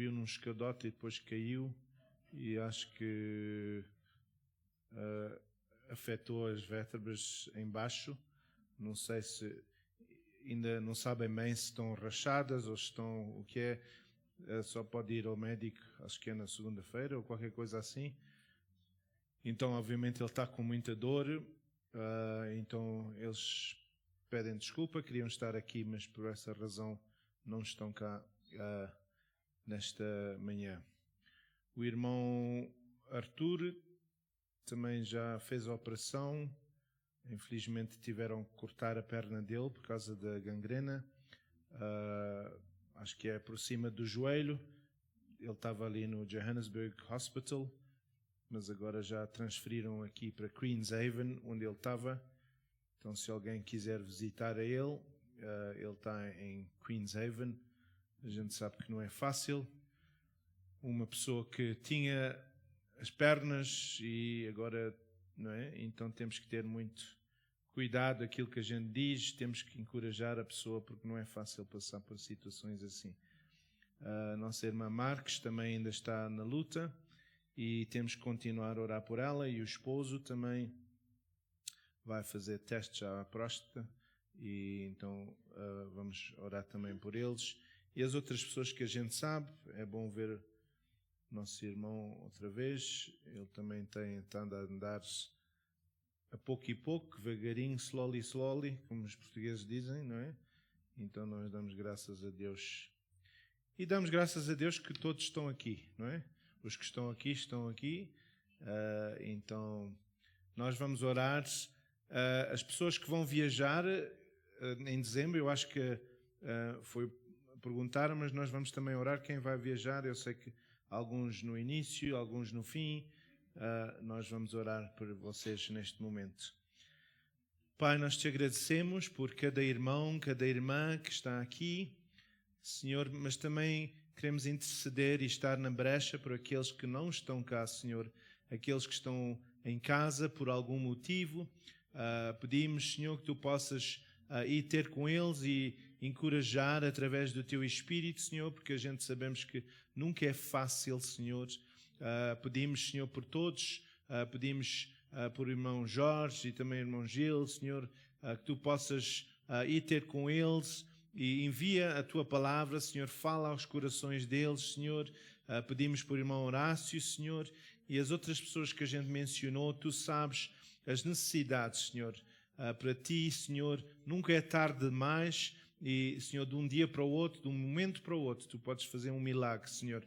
subiu num escadote e depois caiu e acho que afetou as vértebras em baixo. Não sei se ainda não sabem bem se estão rachadas ou se estão o que é. Só pode ir ao médico, acho que é na segunda-feira ou qualquer coisa assim. Então, obviamente, ele está com muita dor. Então, eles pedem desculpa, queriam estar aqui, mas por essa razão não estão cá nesta manhã. O irmão Arthur também já fez a operação. Infelizmente tiveram que cortar a perna dele por causa da gangrena. Acho que é por cima do joelho. Ele estava ali no Johannesburg Hospital, mas agora já transferiram aqui para Queenshaven, onde ele estava. Então, se alguém quiser visitar a ele está em Queenshaven. A gente sabe que não é fácil. Uma pessoa que tinha as pernas e agora, não é? Então temos que ter muito cuidado aquilo que a gente diz, temos que encorajar a pessoa porque não é fácil passar por situações assim. A nossa irmã Marques também ainda está na luta e temos que continuar a orar por ela, e o esposo também vai fazer testes à próstata e então vamos orar também por eles. E as outras pessoas que a gente sabe, é bom ver nosso irmão outra vez. Ele também está a andar a pouco e pouco, devagarinho, slowly, como os portugueses dizem, não é? Então nós damos graças a Deus. E damos graças a Deus que todos estão aqui, não é? Os que estão aqui. Então nós vamos orar. As pessoas que vão viajar em dezembro, eu acho que perguntaram, mas nós vamos também orar quem vai viajar. Eu sei que alguns no início, alguns no fim. Nós vamos orar por vocês neste momento. Pai, nós te agradecemos por cada irmão, cada irmã que está aqui, Senhor, mas também queremos interceder e estar na brecha por aqueles que não estão cá, Senhor, aqueles que estão em casa por algum motivo. Pedimos, Senhor, que tu possas ir ter com eles e encorajar através do teu Espírito, Senhor, porque a gente sabemos que nunca é fácil, Senhor. Pedimos, Senhor, por todos, pedimos por irmão Jorge e também irmão Gil, Senhor, que tu possas ir ter com eles e envia a tua palavra, Senhor, fala aos corações deles, Senhor. Pedimos por irmão Horácio, Senhor, e as outras pessoas que a gente mencionou. Tu sabes as necessidades, Senhor. Para ti, Senhor, nunca é tarde demais e, Senhor, de um dia para o outro, de um momento para o outro, tu podes fazer um milagre, Senhor.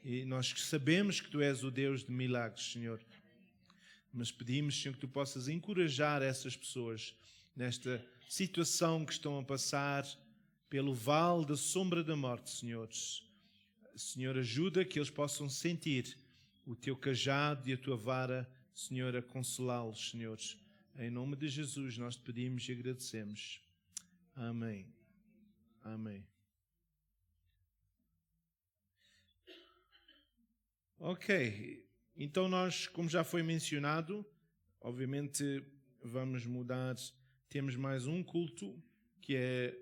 E nós sabemos que tu és o Deus de milagres, Senhor. Mas pedimos, Senhor, que tu possas encorajar essas pessoas nesta situação que estão a passar pelo vale da sombra da morte, Senhor. Senhor, ajuda que eles possam sentir o teu cajado e a tua vara, Senhor, a consolá-los, Senhor. Em nome de Jesus nós te pedimos e agradecemos. Amém. Amém. Ok, então nós, como já foi mencionado, obviamente vamos mudar, temos mais um culto que é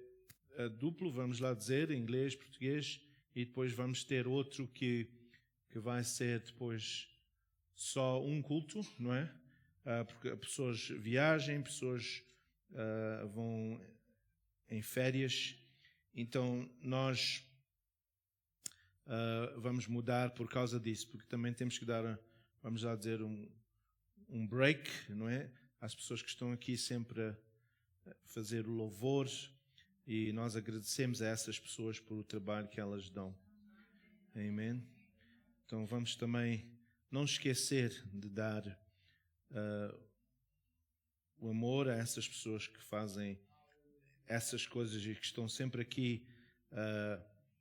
duplo, vamos lá dizer, em inglês, português, e depois vamos ter outro que vai ser depois só um culto, não é? Porque pessoas viajam, pessoas vão em férias, então nós vamos mudar por causa disso, porque também temos que dar, vamos lá dizer, um break, não é? Às pessoas que estão aqui sempre a fazer o louvor, e nós agradecemos a essas pessoas por o trabalho que elas dão. Amém? Então vamos também não esquecer de dar o amor a essas pessoas que fazem essas coisas e que estão sempre aqui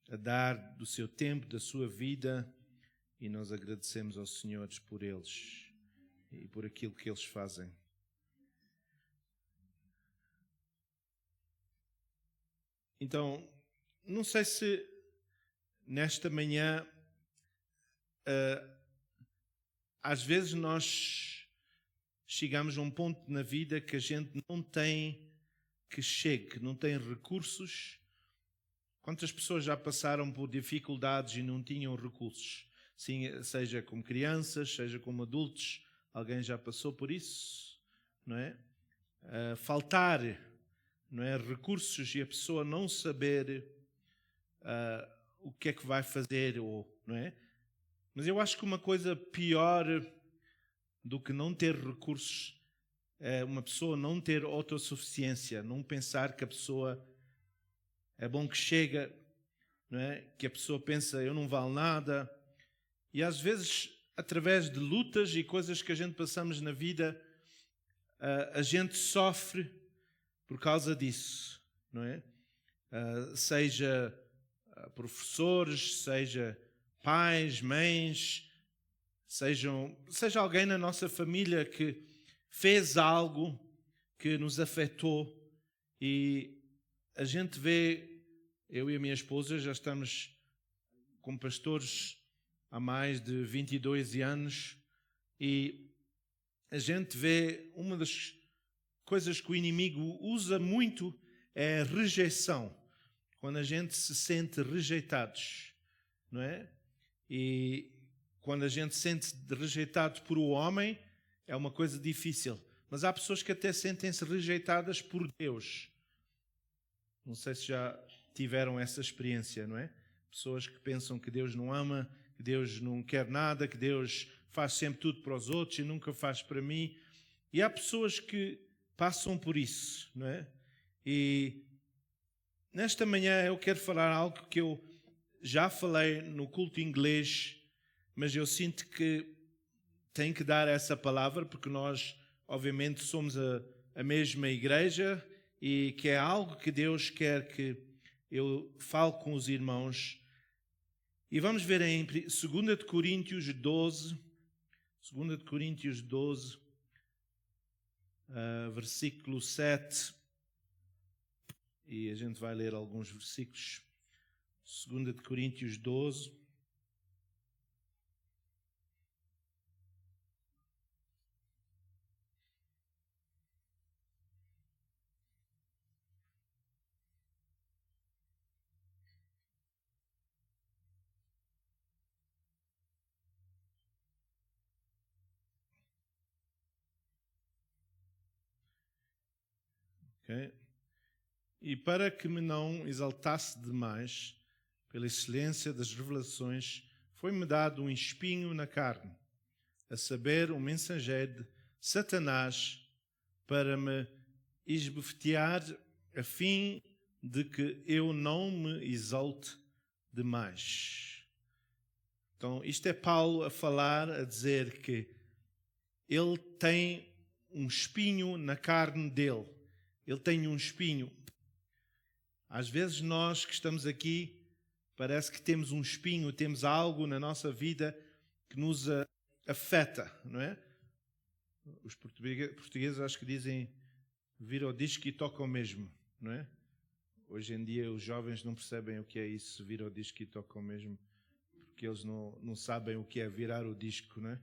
a dar do seu tempo, da sua vida, e nós agradecemos aos senhores por eles e por aquilo que eles fazem. Então, não sei se nesta manhã, às vezes nós chegamos a um ponto na vida que a gente não tem, que chegue, não tem recursos Quantas pessoas já passaram por dificuldades e não tinhnão recursos? Sim, seja como crianças, seja como adultos. Alguém já passou por isso? Não é? Faltar, não é? Recursos e a pessoa não saber o que é que vai fazer, não é? Mas eu acho que uma coisa pior do que não ter recursos é uma pessoa não ter autossuficiência, não pensar que a pessoa é bom que chega, não é? Que a pessoa pensa, eu não valo nada. E às vezes, através de lutas e coisas que a gente passamos na vida, a gente sofre por causa disso, não é? Seja professores, seja pais, mães, seja alguém na nossa família que fez algo que nos afetou, e a gente vê, eu e a minha esposa já estamos como pastores há mais de 22 anos, e a gente vê uma das coisas que o inimigo usa muito é a rejeição. Quando a gente se sente rejeitados, não é? E quando a gente se sente rejeitado por um homem, é uma coisa difícil. Mas há pessoas que até sentem-se rejeitadas por Deus. Não sei se já tiveram essa experiência, não é? Pessoas que pensam que Deus não ama, que Deus não quer nada, que Deus faz sempre tudo para os outros e nunca faz para mim. E há pessoas que passam por isso, não é? E nesta manhã eu quero falar algo que eu já falei no culto inglês, mas eu sinto que tenho que dar essa palavra, porque nós, obviamente, somos a mesma igreja e que é algo que Deus quer que eu fale com os irmãos. E vamos ver em 2 de Coríntios 12, 2 de Coríntios 12, versículo 7, e a gente vai ler alguns versículos. 2 de Coríntios 12. Okay? E para que me não exaltasse demais pela excelência das revelações, foi-me dado um espinho na carne, a saber, um mensageiro de Satanás, para me esbofetear, a fim de que eu não me exalte demais. Então, isto é Paulo a falar, a dizer que ele tem um espinho na carne dele. Ele tem um espinho. Às vezes nós que estamos aqui, parece que temos um espinho, temos algo na nossa vida que nos afeta, não é? Os portugueses acho que dizem vira o disco e toca o mesmo, não é? Hoje em dia os jovens não percebem o que é isso, vira o disco e toca o mesmo, porque eles não sabem o que é virar o disco, não é?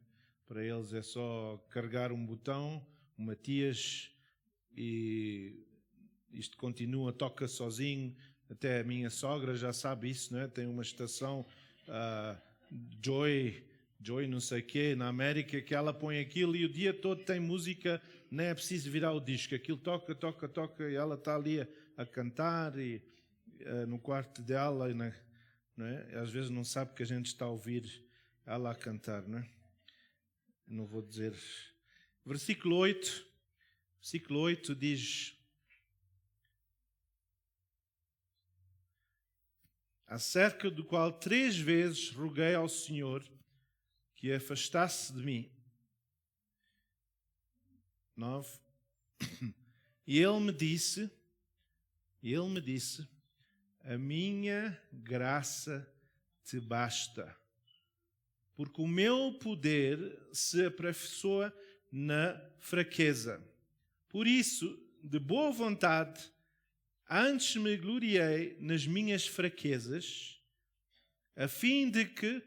Para eles é só carregar um botão, o Matias, e isto continua, toca sozinho. Até a minha sogra já sabe isso, não é? Tem uma estação Joy não sei o quê, na América, que ela põe aquilo e o dia todo tem música, nem é preciso virar o disco. Aquilo toca, toca, toca, e ela está ali a cantar e, no quarto dela, não é? Às vezes não sabe que a gente está a ouvir ela a cantar, não é? Não vou dizer. Versículo 8 diz: acerca do qual 3 vezes roguei ao Senhor que afastasse de mim. 9. E ele me disse, a minha graça te basta, porque o meu poder se aperfeiçoa na fraqueza. Por isso, de boa vontade, antes me gloriei nas minhas fraquezas, a fim de que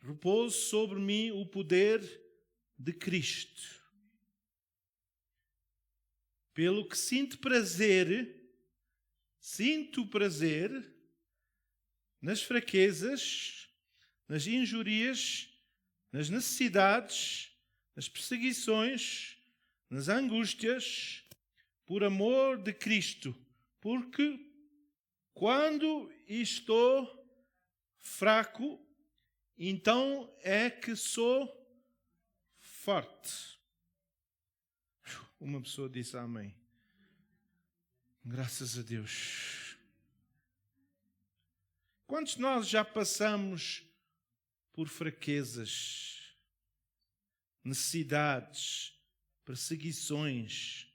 repouse sobre mim o poder de Cristo. Pelo que sinto prazer nas fraquezas, nas injúrias, nas necessidades, nas perseguições, nas angústias, por amor de Cristo, porque quando estou fraco, então é que sou forte. Uma pessoa disse amém. Graças a Deus. Quantos de nós já passamos por fraquezas, necessidades, perseguições,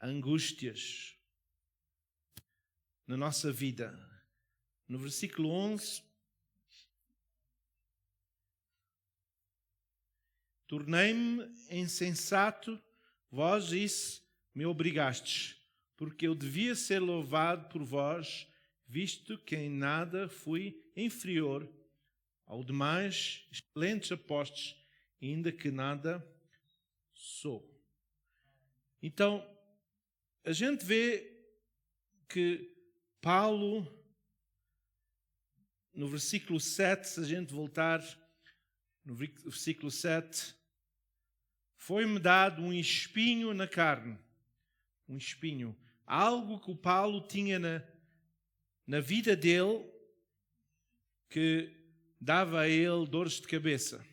angústias na nossa vida? No versículo 11, tornei-me insensato, vós isso me obrigastes, porque eu devia ser louvado por vós, visto que em nada fui inferior ao demais excelentes apóstolos, ainda que nada sou. Então, a gente vê que Paulo, no versículo 7, se a gente voltar no versículo 7, foi-me dado um espinho na carne. Um espinho. Algo que o Paulo tinha na vida dele que dava a ele dores de cabeça.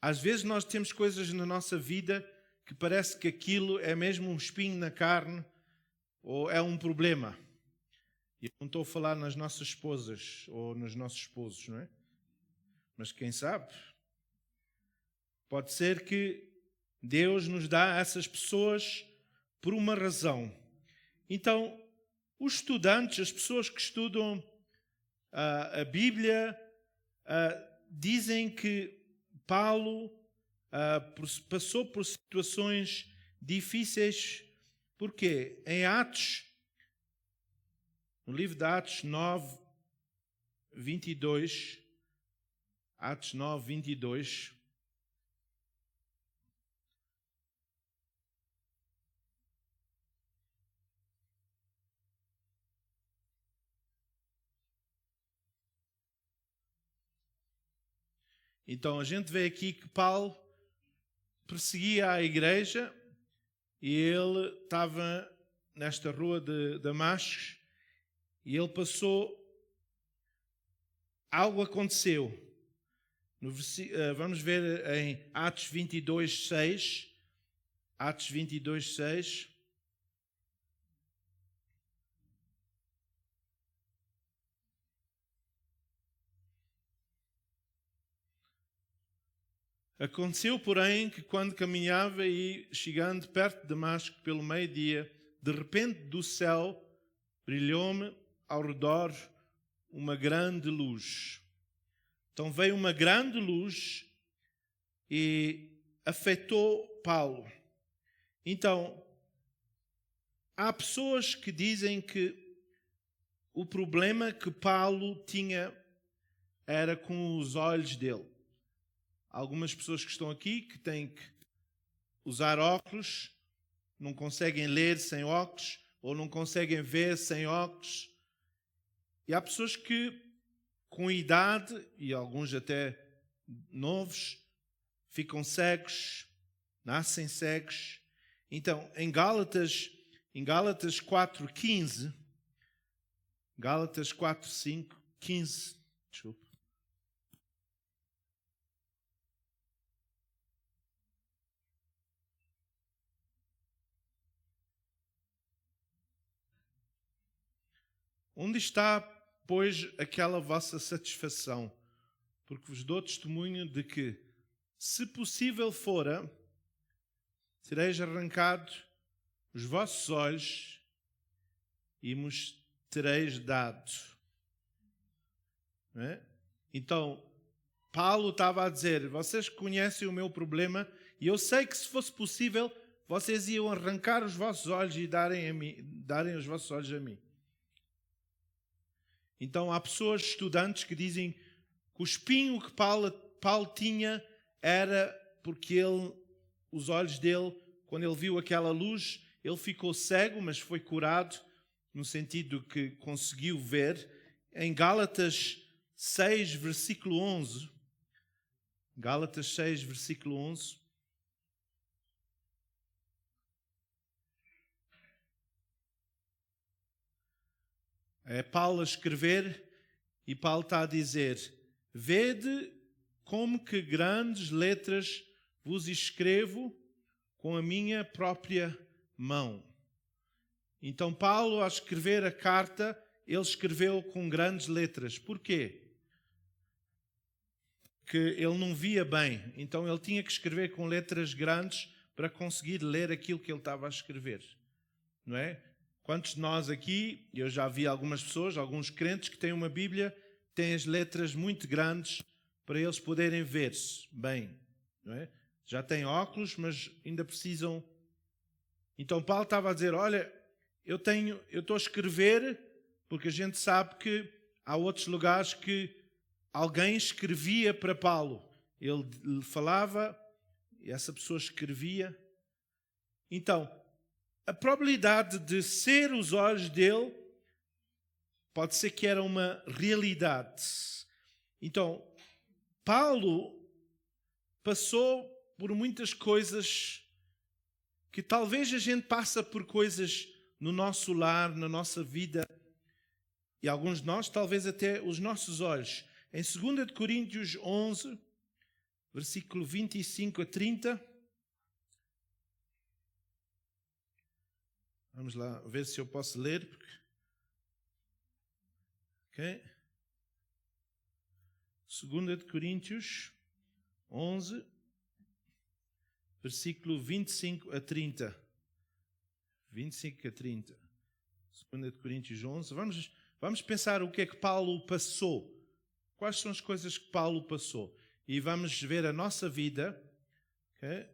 Às vezes nós temos coisas na nossa vida que parece que aquilo é mesmo um espinho na carne ou é um problema. E eu não estou a falar nas nossas esposas ou nos nossos esposos, não é? Mas quem sabe? Pode ser que Deus nos dá essas pessoas por uma razão. Então, os estudantes, as pessoas que estudam a Bíblia, dizem que Paulo passou por situações difíceis. Porquê? Em Atos, no livro de Atos 9, 22, Atos 9, 22, então a gente vê aqui que Paulo perseguia a igreja e ele estava nesta rua de Damasco e ele passou, algo aconteceu. Vamos ver em Atos 22, 6. Atos 22, 6. Aconteceu, porém, que quando caminhava e chegando perto de Damasco pelo meio-dia, de repente do céu brilhou-me ao redor uma grande luz. Então veio uma grande luz e afetou Paulo. Então, há pessoas que dizem que o problema que Paulo tinha era com os olhos dele. Algumas pessoas que estão aqui que têm que usar óculos, não conseguem ler sem óculos, ou não conseguem ver sem óculos. E há pessoas que, com idade, e alguns até novos, ficam cegos, nascem cegos. Então, em Gálatas 4:15, Gálatas 4:5, 15, desculpa. Onde está, pois, aquela vossa satisfação? Porque vos dou testemunho de que, se possível fora, sereis arrancados os vossos olhos e vos tereis dado. Não é? Então, Paulo estava a dizer, vocês conhecem o meu problema e eu sei que se fosse possível, vocês iam arrancar os vossos olhos e darem os vossos olhos a mim. Então há pessoas, estudantes, que dizem que o espinho que Paulo tinha era porque os olhos dele, quando ele viu aquela luz, ele ficou cego, mas foi curado, no sentido que conseguiu ver. em Gálatas 6, versículo 11. Gálatas 6, versículo 11. É Paulo a escrever e Paulo está a dizer: vede como que grandes letras vos escrevo com a minha própria mão. Então Paulo, ao escrever a carta, ele escreveu com grandes letras. Porquê? Que ele não via bem. Então ele tinha que escrever com letras grandes para conseguir ler aquilo que ele estava a escrever. Não é? Quantos de nós aqui, eu já vi algumas pessoas, alguns crentes que têm uma Bíblia, têm as letras muito grandes para eles poderem ver-se bem. Não é? Já têm óculos, mas ainda precisam. Então Paulo estava a dizer, olha, eu estou a escrever, porque a gente sabe que há outros lugares que alguém escrevia para Paulo. Ele falava e essa pessoa escrevia. Então, a probabilidade de ser os olhos dele pode ser que era uma realidade. Então, Paulo passou por muitas coisas que talvez a gente passa por coisas no nosso lar, na nossa vida, e alguns de nós, talvez até os nossos olhos. Em 2 Coríntios 11, versículo 25 a 30, vamos lá ver se eu posso ler. Ok? 2 Coríntios 11, versículo 25 a 30. 25 a 30. 2 Coríntios 11. Vamos pensar o que é que Paulo passou. Quais são as coisas que Paulo passou? E vamos ver a nossa vida. Okay?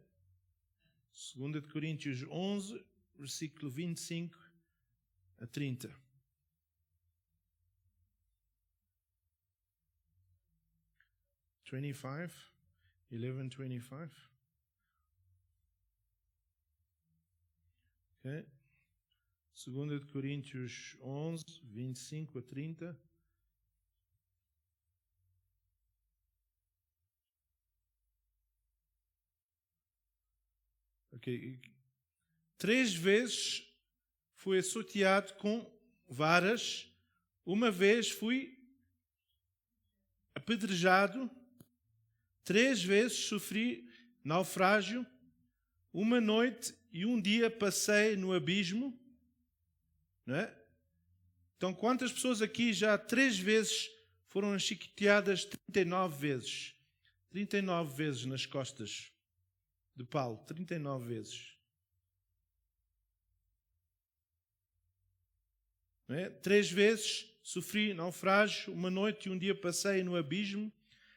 2 Coríntios 11, versículo 25 a 30. Okay? 2 Coríntios 11, 25 a 30. Okay. 3 vezes fui açoiteado com varas, uma vez fui apedrejado, 3 vezes sofri naufrágio, uma noite e um dia passei no abismo. Não é? Então, quantas pessoas aqui já 3 vezes foram chicoteadas? 39 vezes. 39 vezes nas costas de Paulo. 39 vezes. Não é? 3 vezes sofri naufrágio, uma noite e um dia passei no abismo,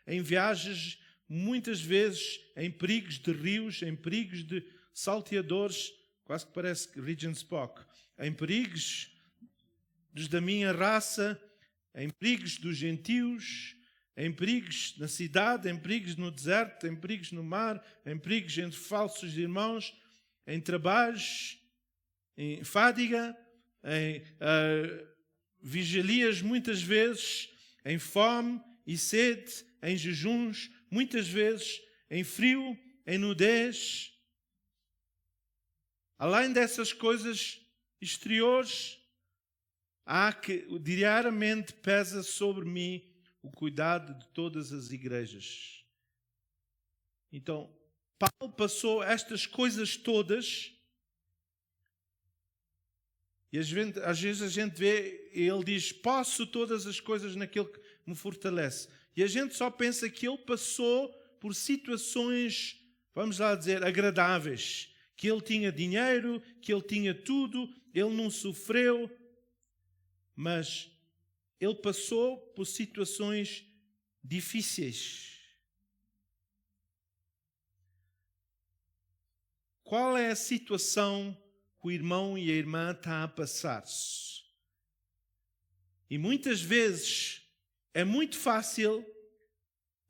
em viagens, muitas vezes em perigos de rios, em perigos de salteadores, quase que parece Regent Spock, em perigos dos da minha raça, em perigos dos gentios, em perigos na cidade, em perigos no deserto, em perigos no mar, em perigos entre falsos irmãos, em trabalhos, em fadiga, em vigilias muitas vezes, em fome e sede, em jejuns, muitas vezes, em frio, em nudez. Além dessas coisas exteriores, há que diariamente pesa sobre mim o cuidado de todas as igrejas. Então, Paulo passou estas coisas todas e às vezes a gente vê, ele diz, posso todas as coisas naquele que me fortalece. E a gente só pensa que ele passou por situações, vamos lá dizer, agradáveis. Que ele tinha dinheiro, que ele tinha tudo, ele não sofreu. Mas ele passou por situações difíceis. Qual é a situação que o irmão e a irmã estão a passar-se? E muitas vezes é muito fácil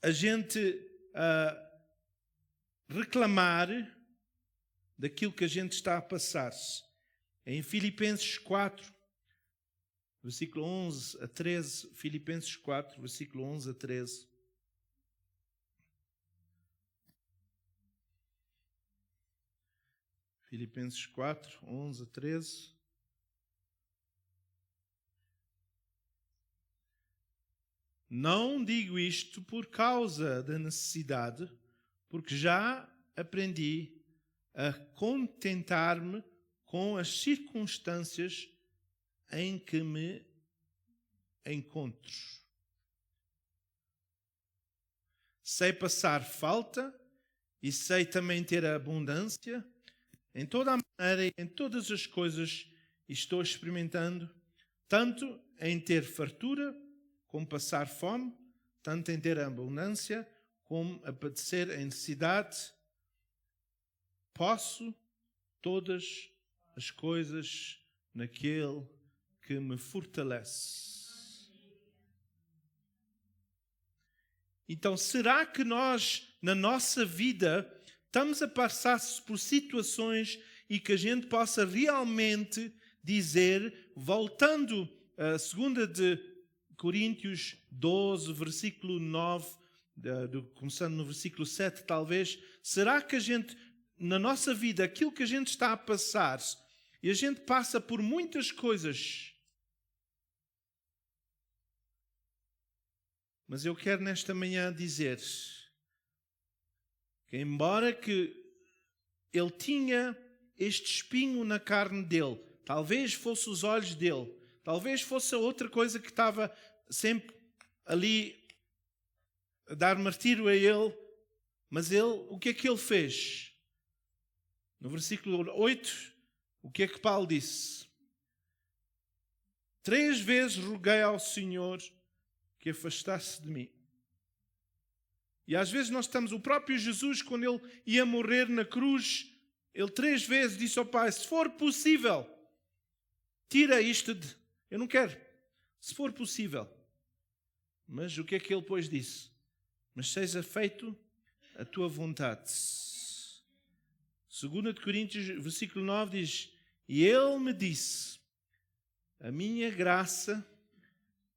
a gente reclamar daquilo que a gente está a passar-se. Em Filipenses 4, versículo 11 a 13, Filipenses 4, versículo 11 a 13. Filipenses 4, 11 a 13. Não digo isto por causa da necessidade, porque já aprendi a contentar-me com as circunstâncias em que me encontro. Sei passar falta e sei também ter abundância. Em toda a maneira e em todas as coisas estou experimentando, tanto em ter fartura como passar fome, tanto em ter abundância como a padecer em necessidade. Posso todas as coisas naquele que me fortalece. Então, será que nós, na nossa vida, estamos a passar por situações e que a gente possa realmente dizer, voltando a 2 de Coríntios 12, versículo 9, começando no versículo 7 talvez, será que a gente, na nossa vida, aquilo que a gente está a passar, e a gente passa por muitas coisas, mas eu quero nesta manhã dizer que embora que ele tinha este espinho na carne dele, talvez fosse os olhos dele, talvez fosse outra coisa que estava sempre ali a dar martírio a ele, mas ele, o que é que ele fez? No versículo 8, o que é que Paulo disse? 3 vezes roguei ao Senhor que afastasse de mim. E às vezes nós estamos, o próprio Jesus, quando ele ia morrer na cruz, ele 3 vezes disse ao Pai, se for possível, tira isto de... Eu não quero. Se for possível. Mas o que é que ele depois disse? Mas seja feito a tua vontade. 2 de Coríntios, versículo 9 diz, e ele me disse, a minha graça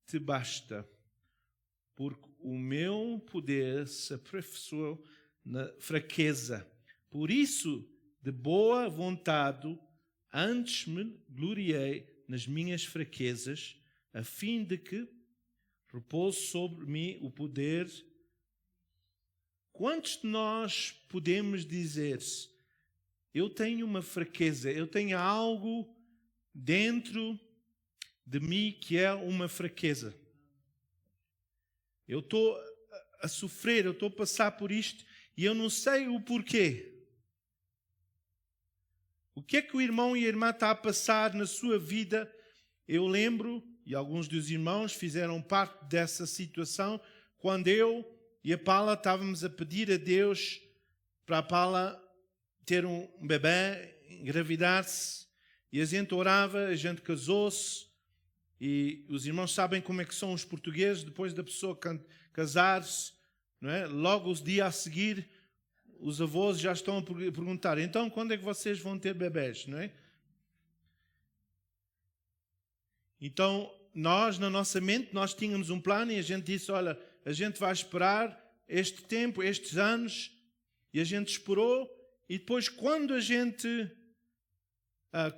te basta, porque o meu poder se aperfeiçoou na fraqueza. Por isso, de boa vontade, antes me gloriei nas minhas fraquezas, a fim de que repouse sobre mim o poder. Quantos de nós podemos dizer, eu tenho uma fraqueza, eu tenho algo dentro de mim que é uma fraqueza? Eu estou a sofrer, eu estou a passar por isto e eu não sei o porquê. O que é que o irmão e a irmã está a passar na sua vida? Eu lembro, e alguns dos irmãos fizeram parte dessa situação, quando eu e a Paula estávamos a pedir a Deus para a Paula ter um bebê, engravidar-se, e a gente orava, a gente casou-se, e os irmãos sabem como é que são os portugueses, depois da pessoa casar-se, não é? Logo os dias a seguir, os avós já estão a perguntar, então quando é que vocês vão ter bebés, não é? Então, nós, na nossa mente, nós tínhamos um plano e a gente disse, olha, a gente vai esperar este tempo, estes anos, e a gente esperou, e depois quando a gente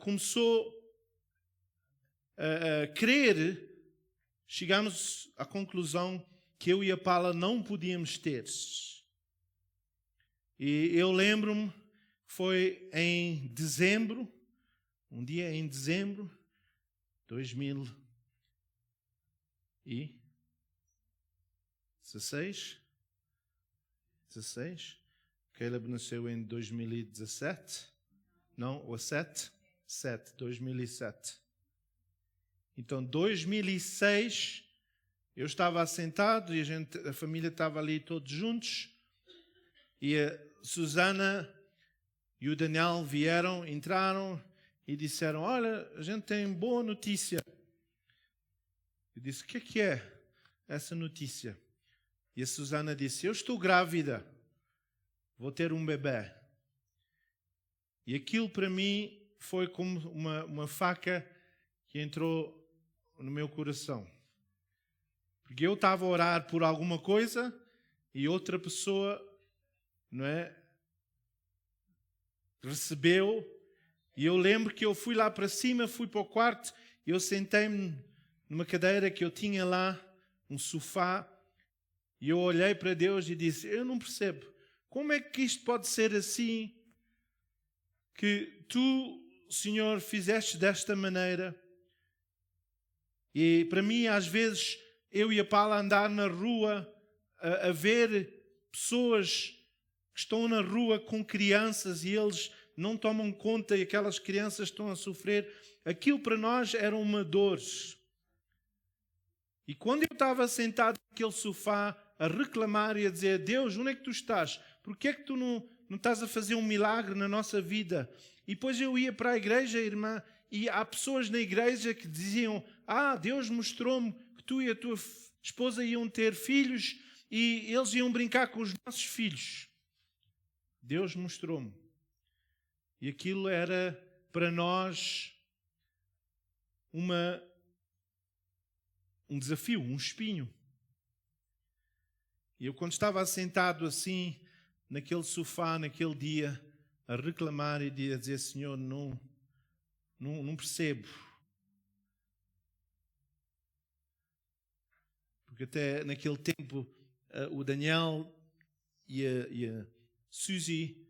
começou a crer, chegámos à conclusão que eu e a Paula não podíamos ter. E eu lembro-me, foi em dezembro, um dia em dezembro de 2016. Caleb nasceu em 2017. Não, ou 2007. Então, 2006, eu estava assentado e a família estava ali todos juntos. E a Susana e o Daniel entraram e disseram, olha, a gente tem boa notícia. Eu disse, o que é essa notícia? E a Susana disse, eu estou grávida, vou ter um bebê. E aquilo para mim foi como uma faca que entrou no meu coração. Porque eu estava a orar por alguma coisa e outra pessoa, não é, recebeu. E eu lembro que eu fui lá para cima, fui para o quarto, e eu sentei-me numa cadeira que eu tinha lá, um sofá, e eu olhei para Deus e disse, eu não percebo, como é que isto pode ser assim, que tu, Senhor, fizeste desta maneira? E para mim, às vezes, eu e a Paula andar na rua, a ver pessoas que estão na rua com crianças e eles não tomam conta e aquelas crianças estão a sofrer, aquilo para nós era uma dor. E quando eu estava sentado naquele sofá a reclamar e a dizer, Deus, onde é que tu estás? Porquê é que tu não estás a fazer um milagre na nossa vida? E depois eu ia para a igreja, irmã, e há pessoas na igreja que diziam, Deus mostrou-me que tu e a tua esposa iam ter filhos e eles iam brincar com os nossos filhos. Deus mostrou-me. E aquilo era para nós um desafio, um espinho. E eu quando estava sentado assim, naquele sofá, naquele dia, a reclamar e a dizer, Senhor, não percebo. Porque até naquele tempo, o Daniel e a Suzy,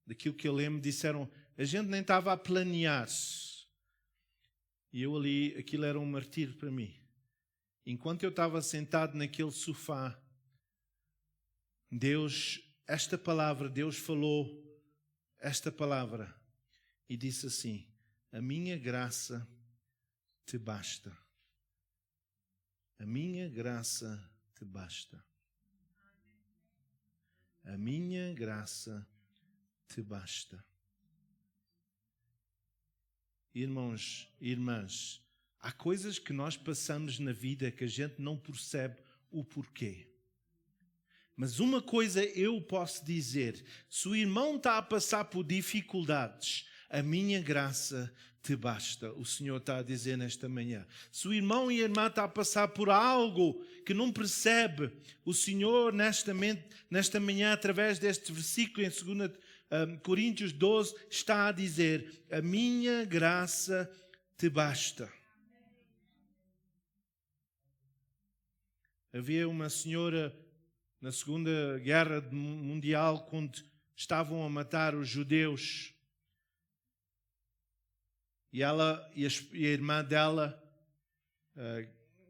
daquilo que eu lembro, disseram, a gente nem estava a planear. E eu ali, aquilo era um martírio para mim. Enquanto eu estava sentado naquele sofá, Deus falou esta palavra e disse assim, a minha graça te basta. A minha graça te basta. A minha graça te basta. Irmãos e irmãs, há coisas que nós passamos na vida que a gente não percebe o porquê. Mas uma coisa eu posso dizer, se o irmão está a passar por dificuldades, a minha graça te basta, o Senhor está a dizer nesta manhã. Se o irmão e a irmã está a passar por algo que não percebe, o Senhor nesta manhã, através deste versículo em 2 Coríntios 12, está a dizer, a minha graça te basta. Havia uma senhora na Segunda Guerra Mundial, quando estavam a matar os judeus, e ela e a irmã dela,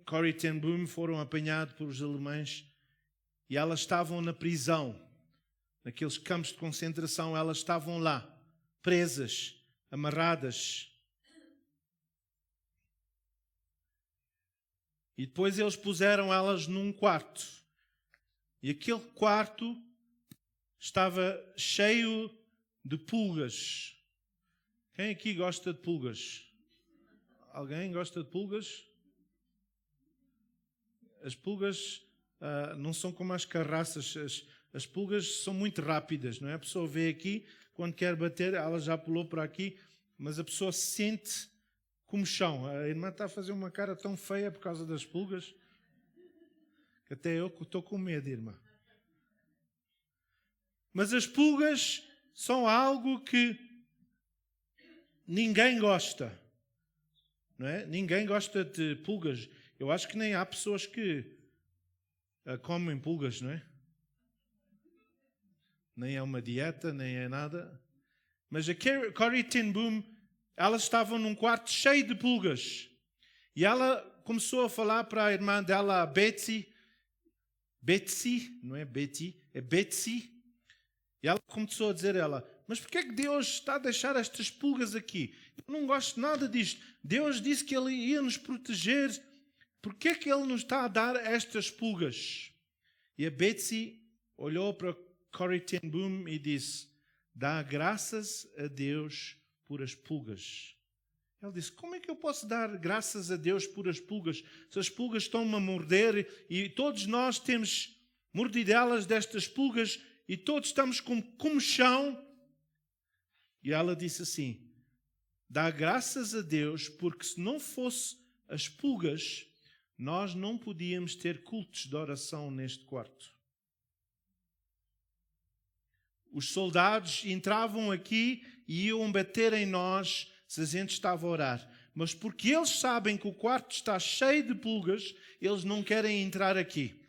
Corrie ten Boom, foram apanhados pelos alemães, e elas estavam na prisão, naqueles campos de concentração, elas estavam lá, presas, amarradas. E depois eles puseram elas num quarto. E aquele quarto estava cheio de pulgas. Quem aqui gosta de pulgas? Alguém gosta de pulgas? As pulgas não são como as carraças. As pulgas são muito rápidas, não é? A pessoa vê aqui, quando quer bater, ela já pulou por aqui, mas a pessoa sente como chão. A irmã está a fazer uma cara tão feia por causa das pulgas, que até eu estou com medo, irmã. Mas as pulgas são algo que ninguém gosta, não é? Ninguém gosta de pulgas. Eu acho que nem há pessoas que comem pulgas, não é? Nem é uma dieta, nem é nada. Mas a Corrie ten Boom, elas estavam num quarto cheio de pulgas. E ela começou a falar para a irmã dela, a Betsy, não é Betty, é Betsy. E ela começou a dizer mas porquê é que Deus está a deixar estas pulgas aqui? Eu não gosto nada disto. Deus disse que Ele ia nos proteger. Porquê é que Ele nos está a dar estas pulgas? E a Betsy olhou para Corrie ten Boom e disse, dá graças a Deus por as pulgas. Ela disse, como é que eu posso dar graças a Deus por as pulgas? Se as pulgas estão-me a morder e todos nós temos mordidelas destas pulgas e todos estamos com comichão. E ela disse assim, dá graças a Deus porque se não fosse as pulgas, nós não podíamos ter cultos de oração neste quarto. Os soldados entravam aqui e iam bater em nós se a gente estava a orar. Mas porque eles sabem que o quarto está cheio de pulgas, eles não querem entrar aqui.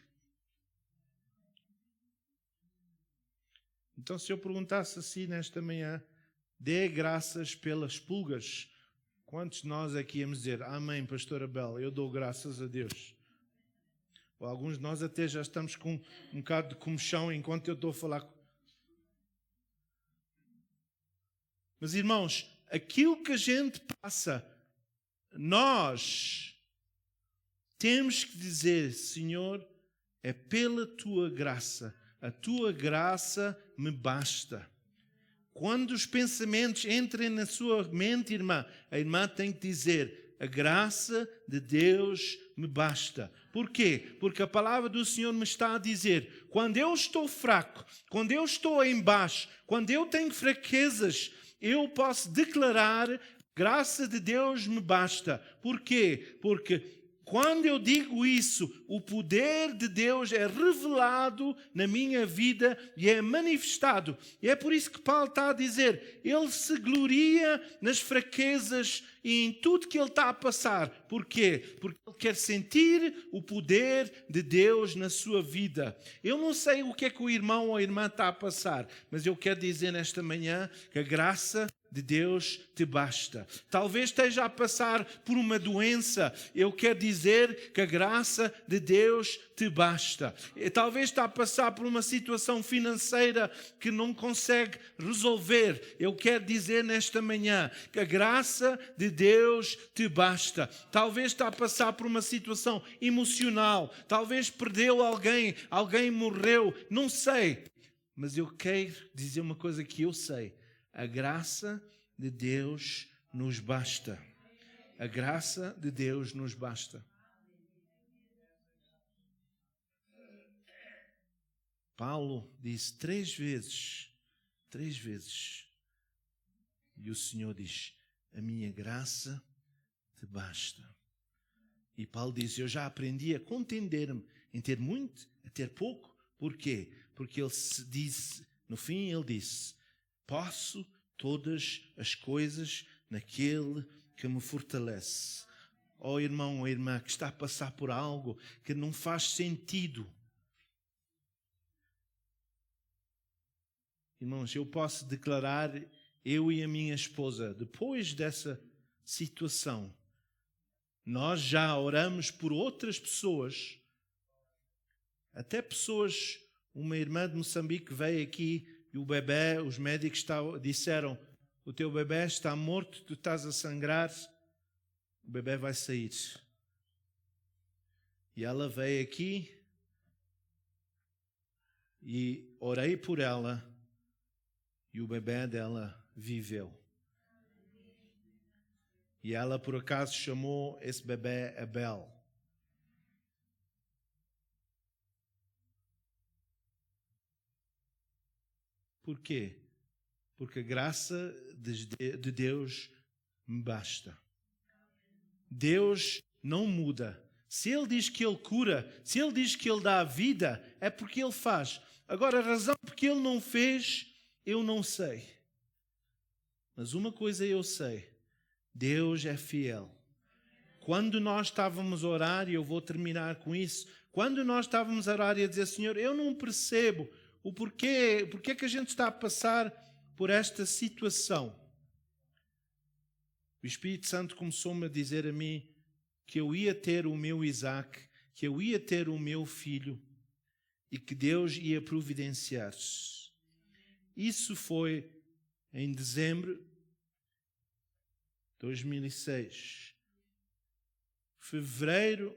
Então, se eu perguntasse assim nesta manhã, dê graças pelas pulgas, quantos de nós aqui íamos dizer, amém, pastor Abel, eu dou graças a Deus? Ou alguns de nós até já estamos com um bocado de comichão enquanto eu estou a falar. Mas, irmãos, aquilo que a gente passa, nós temos que dizer, Senhor, é pela Tua graça. A Tua graça me basta. Quando os pensamentos entrem na sua mente, irmã, a irmã tem que dizer, a graça de Deus me basta. Por quê? Porque a palavra do Senhor me está a dizer, quando eu estou fraco, quando eu estou em baixo, quando eu tenho fraquezas, eu posso declarar, graça de Deus me basta. Por quê? Porque quando eu digo isso, o poder de Deus é revelado na minha vida e é manifestado. E é por isso que Paulo está a dizer, ele se gloria nas fraquezas e em tudo que ele está a passar. Por quê? Porque ele quer sentir o poder de Deus na sua vida. Eu não sei o que é que o irmão ou a irmã está a passar, mas eu quero dizer nesta manhã que a graça de Deus te basta. Talvez esteja a passar por uma doença. Eu quero dizer que a graça de Deus te basta. Talvez está a passar por uma situação financeira que não consegue resolver. Eu quero dizer nesta manhã que a graça de Deus te basta. Talvez está a passar por uma situação emocional. Talvez perdeu alguém morreu. Não sei. Mas eu quero dizer uma coisa que eu sei. A graça de Deus nos basta. A graça de Deus nos basta. Paulo disse 3 vezes, e o Senhor diz, a minha graça te basta. E Paulo diz, eu já aprendi a contender-me em ter muito, a ter pouco. Por quê? Porque ele disse, no fim ele disse, posso todas as coisas naquele que me fortalece. Oh irmão ou irmã que está a passar por algo que não faz sentido. Irmãos, eu posso declarar, eu e a minha esposa, depois dessa situação, nós já oramos por outras pessoas, até pessoas, uma irmã de Moçambique veio aqui, e o bebê, os médicos disseram, o teu bebê está morto, tu estás a sangrar, o bebê vai sair. E ela veio aqui e orei por ela e o bebê dela viveu. E ela por acaso chamou esse bebê Abel. Por quê? Porque a graça de Deus me basta. Deus não muda. Se Ele diz que Ele cura, se Ele diz que Ele dá a vida, é porque Ele faz. Agora, a razão porque Ele não fez, eu não sei. Mas uma coisa eu sei. Deus é fiel. Quando nós estávamos a orar, e eu vou terminar com isso, quando nós estávamos a orar e a dizer, Senhor, eu não percebo o porquê que a gente está a passar por esta situação. O Espírito Santo começou-me a dizer a mim que eu ia ter o meu Isaac, que eu ia ter o meu filho e que Deus ia providenciar. Isso foi em dezembro de 2006. Fevereiro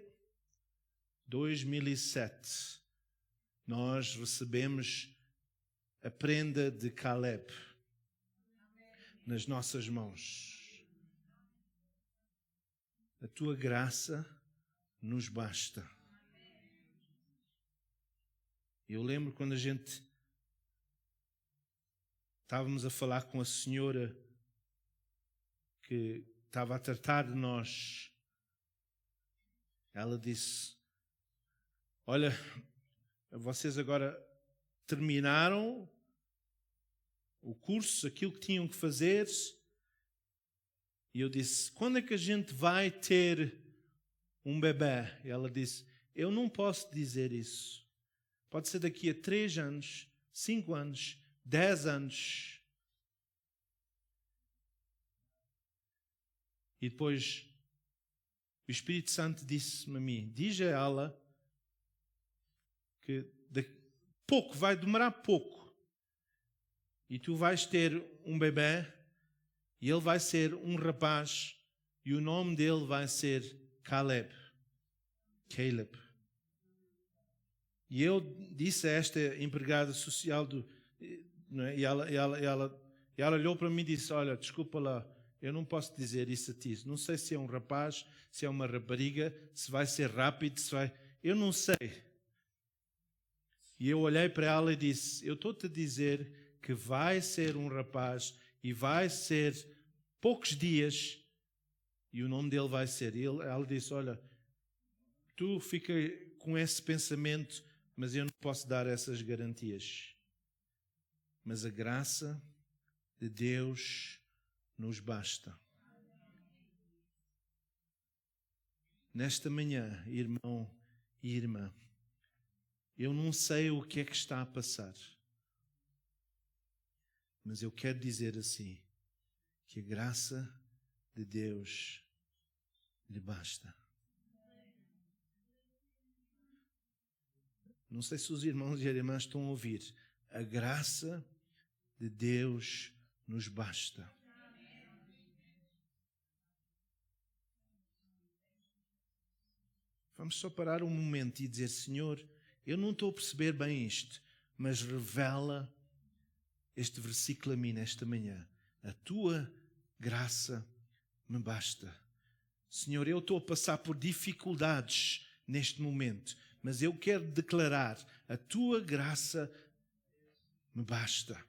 de 2007. Nós recebemos a prenda de Caleb nas nossas mãos. A tua graça nos basta. Eu lembro quando a gente estávamos a falar com a senhora que estava a tratar de nós Ela disse: olha, vocês agora terminaram o curso, aquilo que tinham que fazer. E eu disse: quando é que a gente vai ter um bebê? E ela disse: eu não posso dizer isso. Pode ser daqui a 3 anos, 5 anos, 10 anos. E depois o Espírito Santo disse-me a mim: diz a ela que pouco, vai demorar pouco. E tu vais ter um bebê e ele vai ser um rapaz e o nome dele vai ser Caleb. E eu disse a esta empregada social não é? e ela olhou para mim e disse: olha, desculpa lá, eu não posso dizer isso a ti. Não sei se é um rapaz, se é uma rapariga, se vai ser rápido, se vai... Eu não sei. E eu olhei para ela e disse: eu estou-te a dizer que vai ser um rapaz e vai ser poucos dias e o nome dele vai ser. E ela disse: olha, tu fica com esse pensamento, mas eu não posso dar essas garantias. Mas a graça de Deus nos basta. Nesta manhã, irmão e irmã, eu não sei o que é que está a passar, mas eu quero dizer assim, que a graça de Deus lhe basta. Não sei se os irmãos e irmãs estão a ouvir. A graça de Deus nos basta. Vamos só parar um momento e dizer: Senhor, eu não estou a perceber bem isto, mas revela este versículo a mim nesta manhã. A tua graça me basta. Senhor, eu estou a passar por dificuldades neste momento, mas eu quero declarar: a tua graça me basta.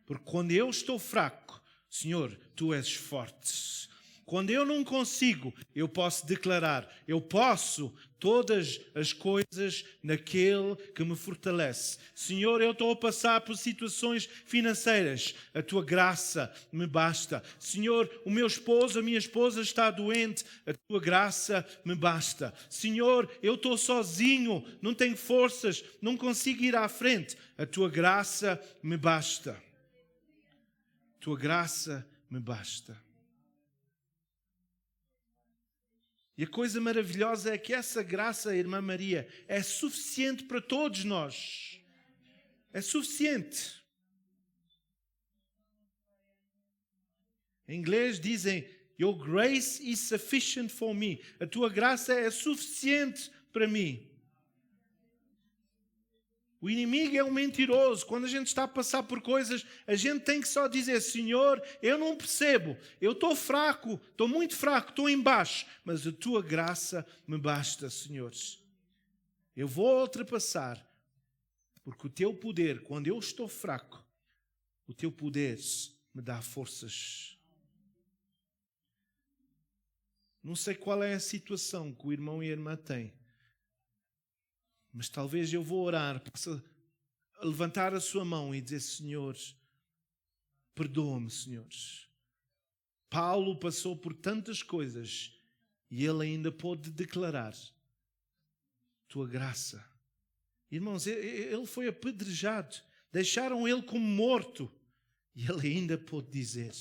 Porque quando eu estou fraco, Senhor, tu és forte. Quando eu não consigo, eu posso declarar: eu posso todas as coisas naquele que me fortalece. Senhor, eu estou a passar por situações financeiras. A tua graça me basta. Senhor, o meu esposo, a minha esposa está doente. A tua graça me basta. Senhor, eu estou sozinho, não tenho forças, não consigo ir à frente. A tua graça me basta. A tua graça me basta. E a coisa maravilhosa é que essa graça, irmã Maria, é suficiente para todos nós. É suficiente. Em inglês dizem: Your grace is sufficient for me. A tua graça é suficiente para mim. O inimigo é um mentiroso. Quando a gente está a passar por coisas, a gente tem que só dizer: Senhor, eu não percebo. Eu estou fraco, estou muito fraco, estou em baixo. Mas a tua graça me basta, Senhor. Eu vou ultrapassar. Porque o teu poder, quando eu estou fraco, o teu poder me dá forças. Não sei qual é a situação que o irmão e a irmã têm. Mas talvez eu vou orar, possa levantar a sua mão e dizer: Senhor, perdoa-me, Senhor. Paulo passou por tantas coisas e ele ainda pôde declarar: tua graça. Irmãos, ele foi apedrejado, deixaram ele como morto e ele ainda pôde dizer: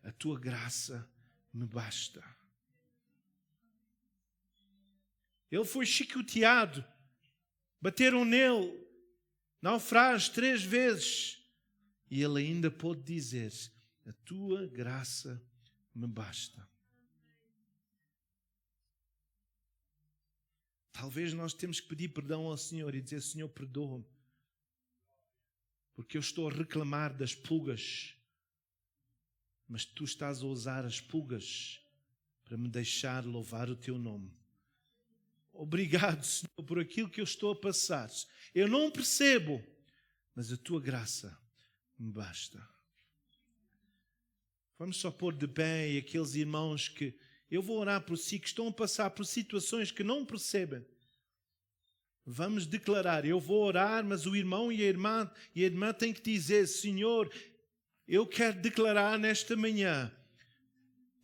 a tua graça me basta. Ele foi chicoteado. Bateram nele, naufrágio 3 vezes. E ele ainda pôde dizer: a tua graça me basta. Talvez nós temos que pedir perdão ao Senhor e dizer: Senhor, perdoa-me. Porque eu estou a reclamar das pulgas. Mas tu estás a usar as pulgas para me deixar louvar o teu nome. Obrigado, Senhor, por aquilo que eu estou a passar. Eu não percebo, mas a tua graça me basta. Vamos só pôr de pé e aqueles irmãos que Eu vou orar por si que estão a passar por situações que não percebem. Vamos declarar, eu vou orar, mas o irmão e a irmã têm que dizer, Senhor, eu quero declarar nesta manhã,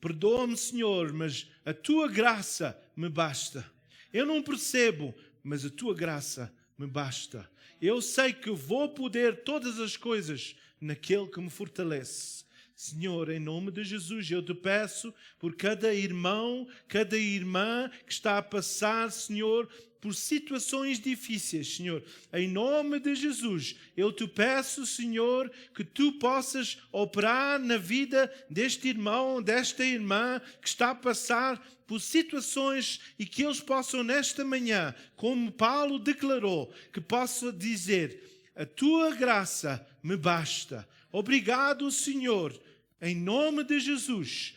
perdoa-me, Senhor, mas a tua graça me basta. Eu não percebo, mas a tua graça me basta. Eu sei que vou poder todas as coisas naquele que me fortalece. Senhor, em nome de Jesus, eu te peço por cada irmão, cada irmã que está a passar, Senhor, por situações difíceis, Senhor. Em nome de Jesus, eu te peço, Senhor, que tu possas operar na vida deste irmão, desta irmã que está a passar por situações e que eles possam nesta manhã, como Paulo declarou, que possa dizer, a tua graça me basta. Obrigado, Senhor, em nome de Jesus.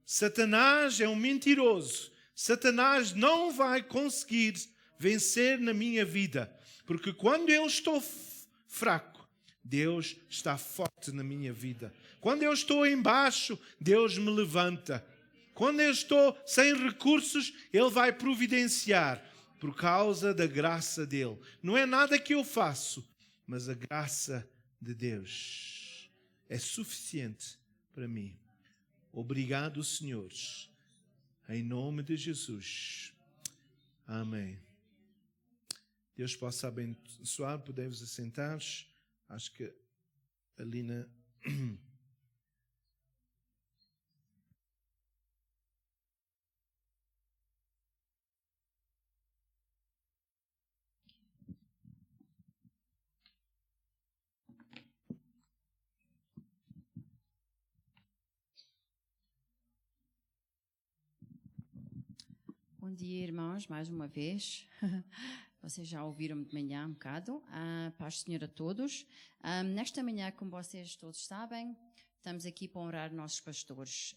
Satanás é um mentiroso. Satanás não vai conseguir vencer na minha vida, porque quando eu estou fraco, Deus está forte na minha vida. Quando eu estou embaixo, Deus me levanta. Quando eu estou sem recursos, Ele vai providenciar por causa da graça dEle. Não é nada que eu faço, mas a graça de Deus é suficiente para mim. Obrigado, senhores. Em nome de Jesus. Amém. Deus possa abençoar. Podemos assentar-nos. Acho que a Lina... Bom dia, irmãos, mais uma vez. Vocês já ouviram-me de manhã um bocado. Paz do Senhor a todos. Nesta manhã, como vocês todos sabem, estamos aqui para honrar nossos pastores.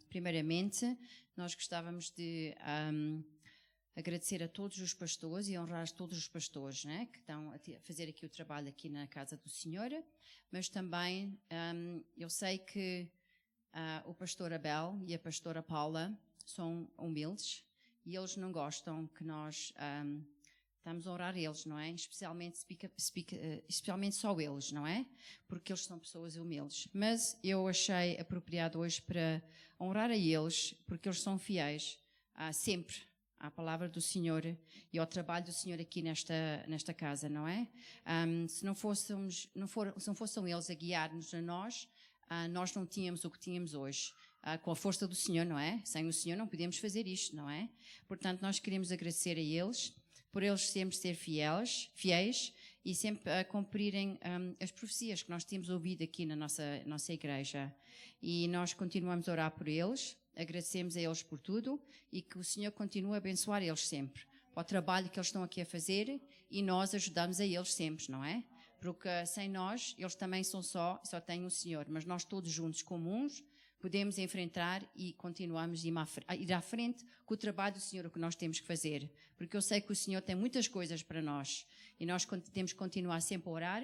Primeiramente, nós gostávamos de agradecer a todos os pastores e honrar todos os pastores, né, que estão a fazer aqui o trabalho aqui na casa do Senhor. Mas também, eu sei que o pastor Abel e a pastora Paula são humildes. E eles não gostam que nós estamos a orar eles, não é? Especialmente só eles, não é? Porque eles são pessoas humildes. Mas eu achei apropriado hoje para honrar a eles, porque eles são fiéis sempre à palavra do Senhor e ao trabalho do Senhor aqui nesta casa, não é? Se não fossem eles a guiar-nos a nós, nós não tínhamos o que tínhamos hoje. Com a força do Senhor, não é? Sem o Senhor não podemos fazer isto, não é? Portanto, nós queremos agradecer a eles, por eles sempre ser fiéis e sempre cumprirem as profecias que nós temos ouvido aqui na nossa igreja. E nós continuamos a orar por eles, agradecemos a eles por tudo e que o Senhor continue a abençoar eles sempre, para o trabalho que eles estão aqui a fazer e nós ajudamos a eles sempre, não é? Porque sem nós, eles também só têm o Senhor, mas nós todos juntos, comuns, podemos enfrentar e continuamos a ir à frente com o trabalho do Senhor, o que nós temos que fazer. Porque eu sei que o Senhor tem muitas coisas para nós e nós temos que continuar sempre a orar,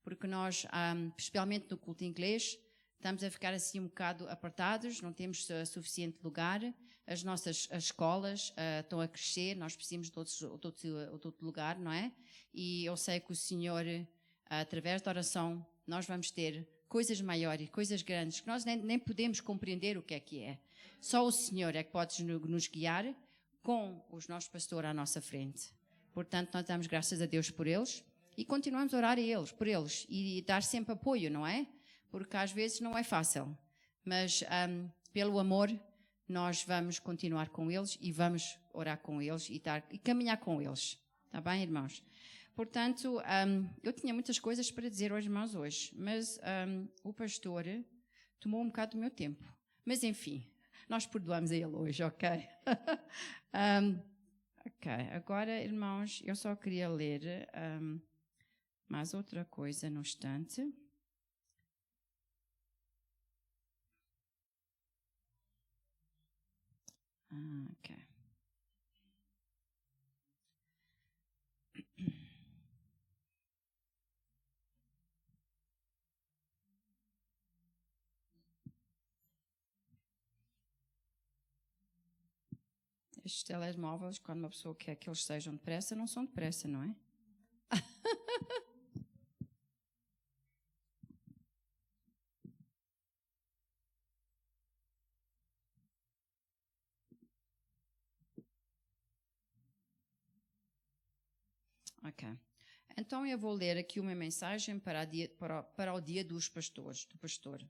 porque nós, especialmente no culto inglês, estamos a ficar assim um bocado apertados, não temos suficiente lugar, as nossas escolas estão a crescer, nós precisamos de outro lugar, não é? E eu sei que o Senhor, através da oração, nós vamos ter coisas maiores, coisas grandes, que nós nem podemos compreender o que é. Só o Senhor é que pode nos guiar com os nossos pastores à nossa frente. Portanto, nós damos graças a Deus por eles e continuamos a orar por eles e dar sempre apoio, não é? Porque às vezes não é fácil, mas pelo amor nós vamos continuar com eles e vamos orar com eles e caminhar com eles. Está bem, irmãos? Portanto, eu tinha muitas coisas para dizer aos irmãos hoje, mas o pastor tomou um bocado do meu tempo. Mas, enfim, nós perdoamos a ele hoje, ok? Ok, agora, irmãos, eu só queria ler mais outra coisa no instante. Ok. estes telemóveis, quando uma pessoa quer que eles sejam depressa, não são depressa, não é? Ok. Então eu vou ler aqui uma mensagem para o dia dos pastores, do pastor.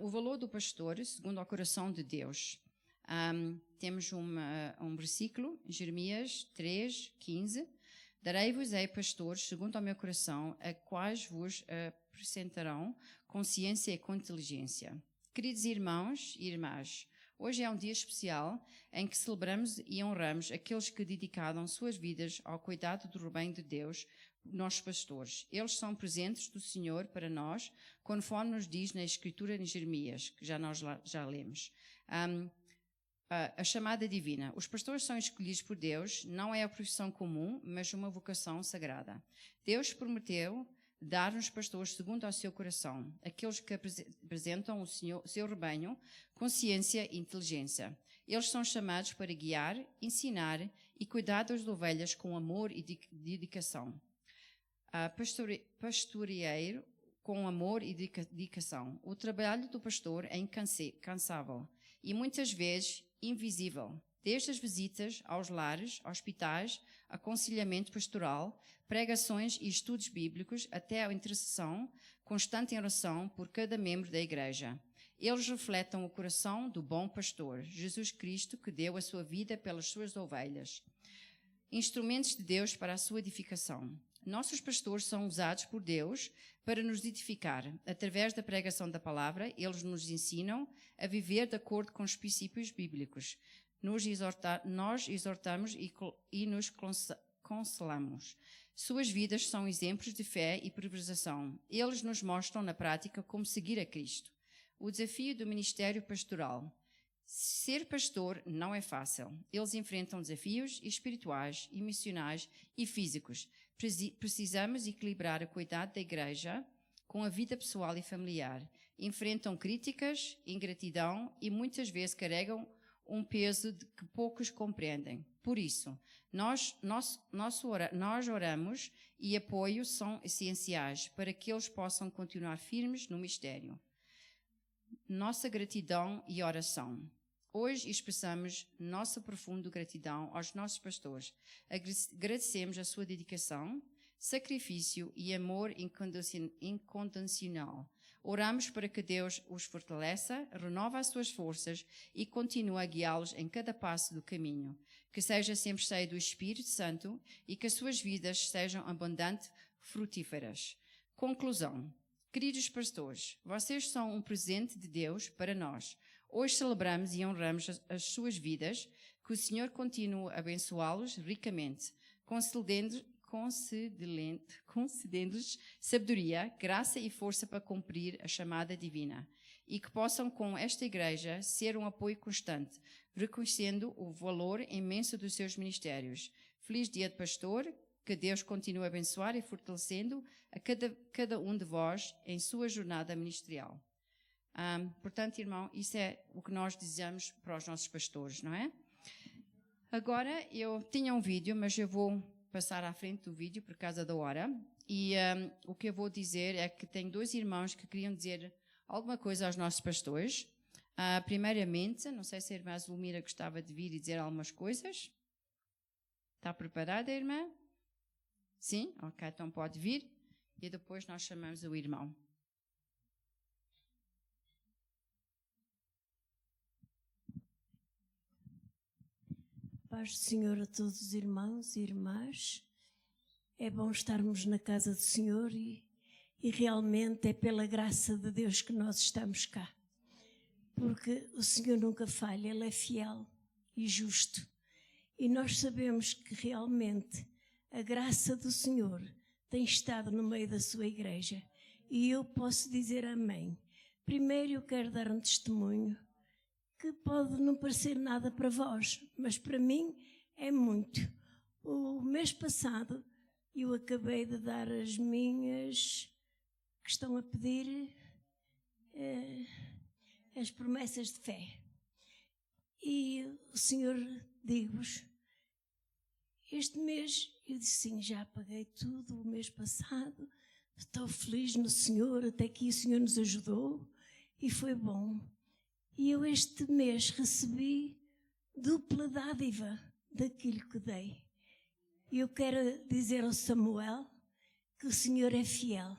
O valor do pastor, segundo o coração de Deus. Temos um versículo, Jeremias 3:15. Darei-vos, pastores, segundo o meu coração, a quais vos apresentarão com ciência e com inteligência. Queridos irmãos e irmãs, hoje é um dia especial em que celebramos e honramos aqueles que dedicaram suas vidas ao cuidado do rebanho de Deus, nossos pastores. Eles são presentes do Senhor para nós, conforme nos diz na Escritura em Jeremias, que nós já lemos. A chamada divina. Os pastores são escolhidos por Deus, não é a profissão comum, mas uma vocação sagrada. Deus prometeu dar-nos pastores segundo ao seu coração, aqueles que apresentam o seu rebanho com ciência e inteligência. Eles são chamados para guiar, ensinar e cuidar das ovelhas com amor e dedicação. Pastoreiro com amor e dedicação. O trabalho do pastor é incansável e muitas vezes invisível. Desde as visitas aos lares, hospitais, aconselhamento pastoral, pregações e estudos bíblicos, até a intercessão constante em oração por cada membro da igreja. Eles refletem o coração do bom pastor, Jesus Cristo, que deu a sua vida pelas suas ovelhas. Instrumentos de Deus para a sua edificação. Nossos pastores são usados por Deus para nos edificar. Através da pregação da palavra, eles nos ensinam a viver de acordo com os princípios bíblicos. Nós exortamos e nos consolamos. Suas vidas são exemplos de fé e preservação. Eles nos mostram na prática como seguir a Cristo. O desafio do ministério pastoral. Ser pastor não é fácil. Eles enfrentam desafios espirituais, emocionais e físicos. Precisamos equilibrar o cuidado da igreja com a vida pessoal e familiar. Enfrentam críticas, ingratidão e muitas vezes carregam um peso que poucos compreendem. Por isso, nós oramos e apoio são essenciais para que eles possam continuar firmes no mistério. Nossa gratidão e oração. Hoje expressamos nossa profunda gratidão aos nossos pastores. Agradecemos a sua dedicação, sacrifício e amor incondicional. Oramos para que Deus os fortaleça, renova as suas forças e continue a guiá-los em cada passo do caminho. Que seja sempre cheio do Espírito Santo e que as suas vidas sejam abundantes, frutíferas. Conclusão. Queridos pastores, vocês são um presente de Deus para nós. Hoje celebramos e honramos as suas vidas, que o Senhor continue a abençoá-los ricamente, concedendo-lhes sabedoria, graça e força para cumprir a chamada divina, e que possam com esta igreja ser um apoio constante, reconhecendo o valor imenso dos seus ministérios. Feliz dia de pastor, que Deus continue a abençoar e fortalecendo a cada um de vós em sua jornada ministerial. Portanto, irmão, isso é o que nós desejamos para os nossos pastores, não é? Agora, eu tinha um vídeo, mas eu vou passar à frente do vídeo por causa da hora. E o que eu vou dizer é que tenho dois irmãos que queriam dizer alguma coisa aos nossos pastores. Primeiramente, não sei se a irmã Zulmira gostava de vir e dizer algumas coisas. Está preparada, irmã? Sim? Ok, então pode vir. E depois nós chamamos o irmão. Paz do Senhor a todos os irmãos e irmãs. É bom estarmos na casa do Senhor e realmente é pela graça de Deus que nós estamos cá. Porque o Senhor nunca falha, Ele é fiel e justo. E nós sabemos que realmente a graça do Senhor tem estado no meio da sua igreja. E eu posso dizer amém. Primeiro eu quero dar um testemunho que pode não parecer nada para vós, mas para mim é muito. O mês passado eu acabei de dar as minhas que estão a pedir as promessas de fé. E o Senhor, digo-vos, este mês, eu disse sim, já paguei tudo o mês passado, estou feliz no Senhor, até que o Senhor nos ajudou e foi bom. E eu este mês recebi dupla dádiva daquilo que dei. E eu quero dizer ao Samuel que o Senhor é fiel,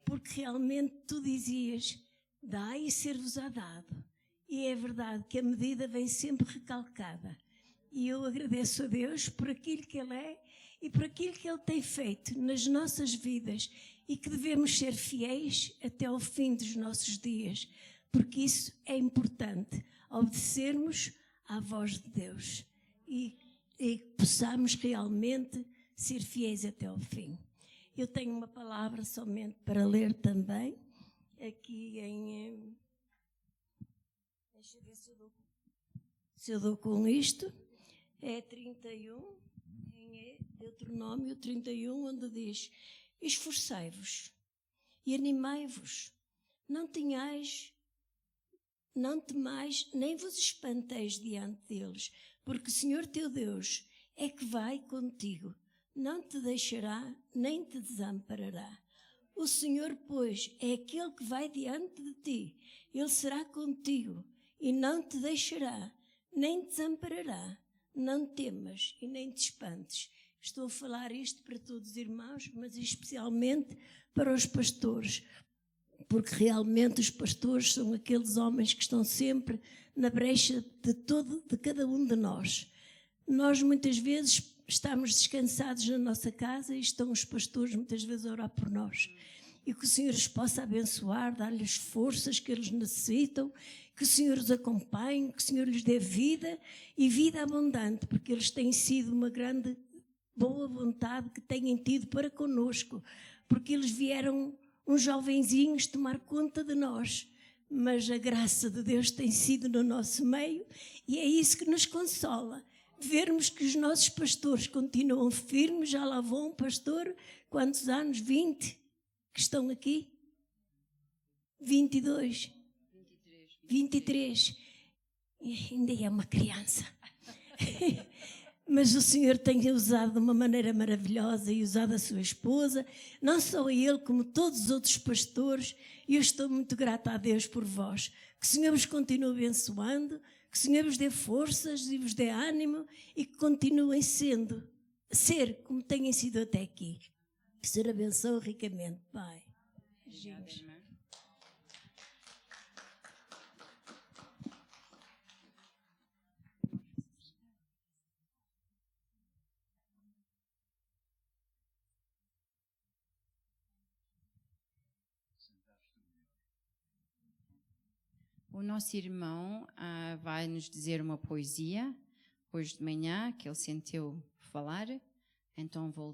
porque realmente tu dizias, dai e ser-vos-á dado. E é verdade que a medida vem sempre recalcada. E eu agradeço a Deus por aquilo que Ele é e por aquilo que Ele tem feito nas nossas vidas e que devemos ser fiéis até ao fim dos nossos dias, porque isso é importante, obedecermos à voz de Deus e possamos realmente ser fiéis até ao fim. Eu tenho uma palavra somente para ler também, aqui em... Deixa eu ver se eu dou com isto. É 31, em Deuteronômio 31, onde diz: esforçai-vos e animai-vos, não temais, nem vos espanteis diante deles, porque o Senhor teu Deus é que vai contigo, não te deixará, nem te desamparará. O Senhor, pois, é aquele que vai diante de ti, Ele será contigo e não te deixará, nem te desamparará. Não temas e nem te espantes. Estou a falar isto para todos os irmãos, mas especialmente para os pastores, porque realmente os pastores são aqueles homens que estão sempre na brecha de cada um de nós. Nós muitas vezes estamos descansados na nossa casa e estão os pastores muitas vezes a orar por nós. E que o Senhor os possa abençoar, dar-lhes forças que eles necessitam, que o Senhor os acompanhe, que o Senhor lhes dê vida e vida abundante, porque eles têm sido uma grande boa vontade que têm tido para conosco, porque eles vieram uns jovenzinhos tomar conta de nós, mas a graça de Deus tem sido no nosso meio e é isso que nos consola, vermos que os nossos pastores continuam firmes. Já lá vão, pastor, quantos anos? 20 que estão aqui? 22? 23. Ainda é uma criança. Mas o Senhor tem usado de uma maneira maravilhosa e usado a sua esposa, não só a ele, como todos os outros pastores, e eu estou muito grata a Deus por vós. Que o Senhor vos continue abençoando, que o Senhor vos dê forças e vos dê ânimo e que continuem ser como têm sido até aqui. Que o Senhor abençoe ricamente, Pai. Beijinhos. O nosso irmão vai nos dizer uma poesia hoje de manhã que ele sentiu falar, então vou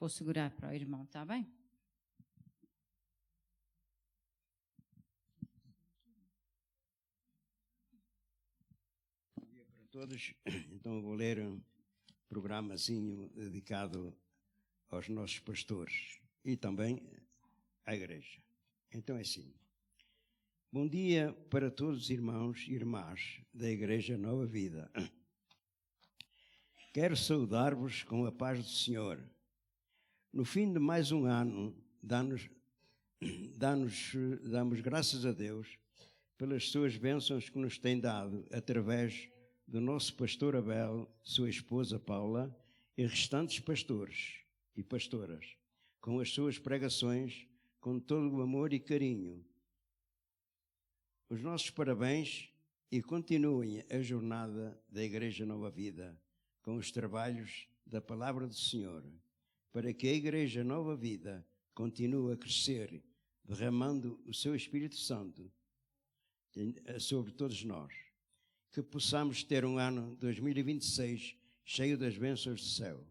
segurar para o irmão, está bem? Bom dia para todos. Então eu vou ler um programazinho dedicado aos nossos pastores e também à igreja. Então é assim. Bom dia para todos os irmãos e irmãs da Igreja Nova Vida. Quero saudar-vos com a paz do Senhor. No fim de mais um ano, damos graças a Deus pelas suas bênçãos que nos tem dado através do nosso pastor Abel, sua esposa Paula e restantes pastores e pastoras, com as suas pregações, com todo o amor e carinho. Os nossos parabéns e continuem a jornada da Igreja Nova Vida com os trabalhos da Palavra do Senhor, para que a Igreja Nova Vida continue a crescer, derramando o seu Espírito Santo sobre todos nós. Que possamos ter um ano 2026 cheio das bênçãos do céu.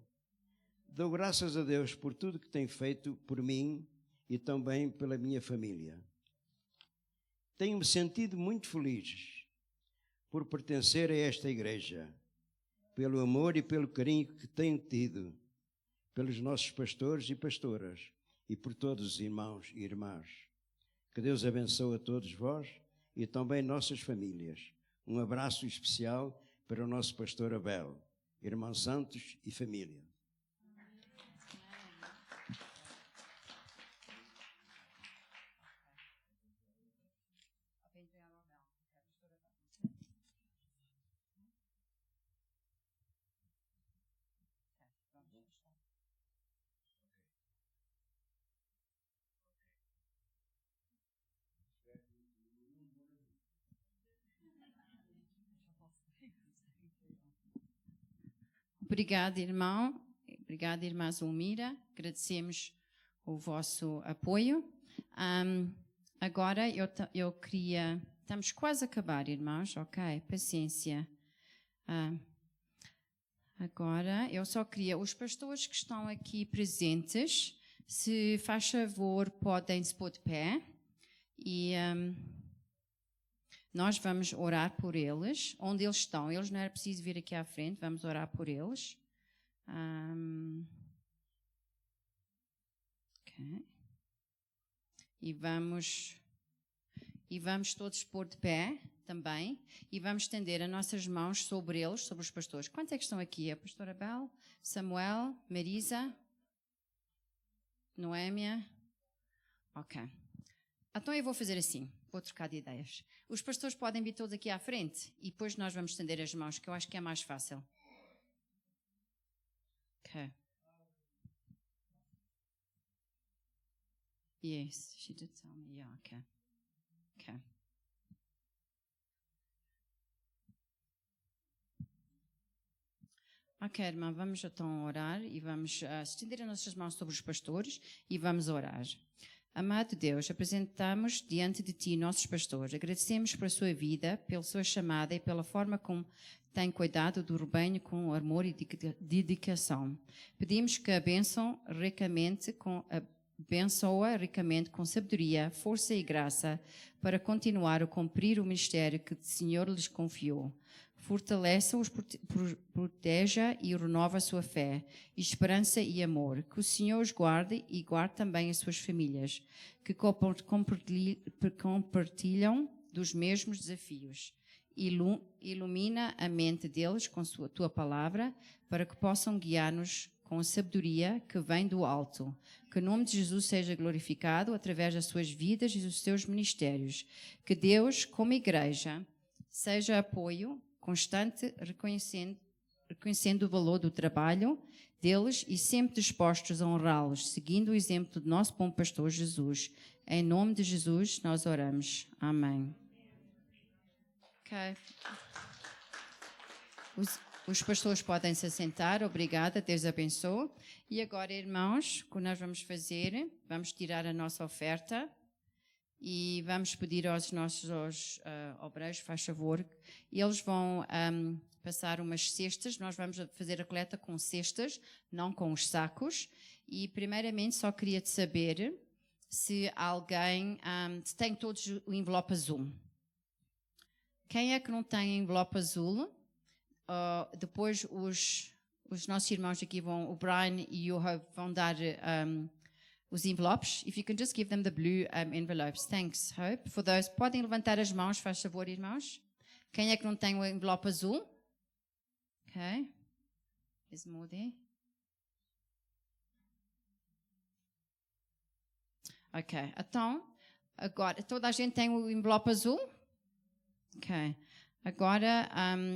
Dou graças a Deus por tudo que tem feito por mim e também pela minha família. Tenho-me sentido muito feliz por pertencer a esta igreja, pelo amor e pelo carinho que tenho tido pelos nossos pastores e pastoras e por todos os irmãos e irmãs. Que Deus abençoe a todos vós e também nossas famílias. Um abraço especial para o nosso pastor Abel, irmãos santos e família. Obrigada, irmão. Obrigada, irmã Zulmira. Agradecemos o vosso apoio. Agora eu queria... Estamos quase a acabar, irmãos. Ok, paciência. Agora, eu só queria... Os pastores que estão aqui presentes, se faz favor, podem se pôr de pé. E nós vamos orar por eles, onde eles estão. Eles não era preciso vir aqui à frente, vamos orar por eles. Okay. E vamos todos pôr de pé também, e vamos estender as nossas mãos sobre eles, sobre os pastores. Quantos é que estão aqui? A pastora Bel, Samuel, Marisa, Noémia? Ok. Então eu vou fazer assim, vou trocar de ideias. Os pastores podem vir todos aqui à frente e depois nós vamos estender as mãos, que eu acho que é mais fácil. Ok. Yes, she did tell me. Yeah, okay. Okay. Ok, irmã, vamos então orar e vamos estender as nossas mãos sobre os pastores e vamos orar. Amado Deus, apresentamos diante de Ti nossos pastores. Agradecemos por sua vida, pela sua chamada e pela forma como tem cuidado do rebanho com amor e dedicação. Pedimos que abençoa ricamente com sabedoria, força e graça para continuar a cumprir o ministério que o Senhor lhes confiou. Fortaleça-os, proteja e renova a sua fé, esperança e amor. Que o Senhor os guarde e guarde também as suas famílias, que compartilham dos mesmos desafios. Ilumina a mente deles com a tua palavra, para que possam guiar-nos com a sabedoria que vem do alto. Que o nome de Jesus seja glorificado através das suas vidas e dos seus ministérios. Que Deus, como igreja, seja apoio constante, reconhecendo o valor do trabalho deles e sempre dispostos a honrá-los, seguindo o exemplo do nosso bom pastor Jesus. Em nome de Jesus nós oramos. Amém. Ok. Os pastores podem se assentar. Obrigada, Deus abençoe. E agora, irmãos, o que nós vamos fazer? Vamos tirar a nossa oferta e vamos pedir aos nossos obreiros, faz favor, eles vão passar umas cestas. Nós vamos fazer a coleta com cestas, não com os sacos. E, primeiramente, só queria te saber se alguém se tem todos o envelope azul. Quem é que não tem envelope azul? Depois os nossos irmãos aqui o Brian e o Hope vão dar os envelopes. If you can just give them the blue envelopes. Thanks, Hope. For those, podem levantar as mãos, faz favor, irmãos. Quem é que não tem o envelope azul? Ok. Is more there? Ok. Então, agora, toda a gente tem o envelope azul? Ok. Agora,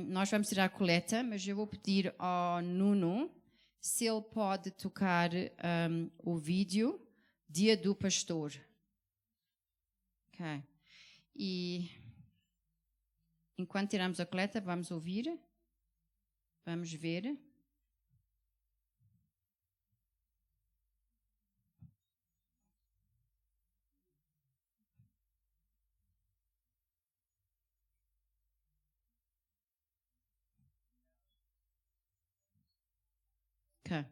nós vamos tirar a coleta, mas eu vou pedir ao Nuno se ele pode tocar o vídeo Dia do Pastor. Ok. E enquanto tiramos a coleta, vamos ouvir, vamos ver. Ok.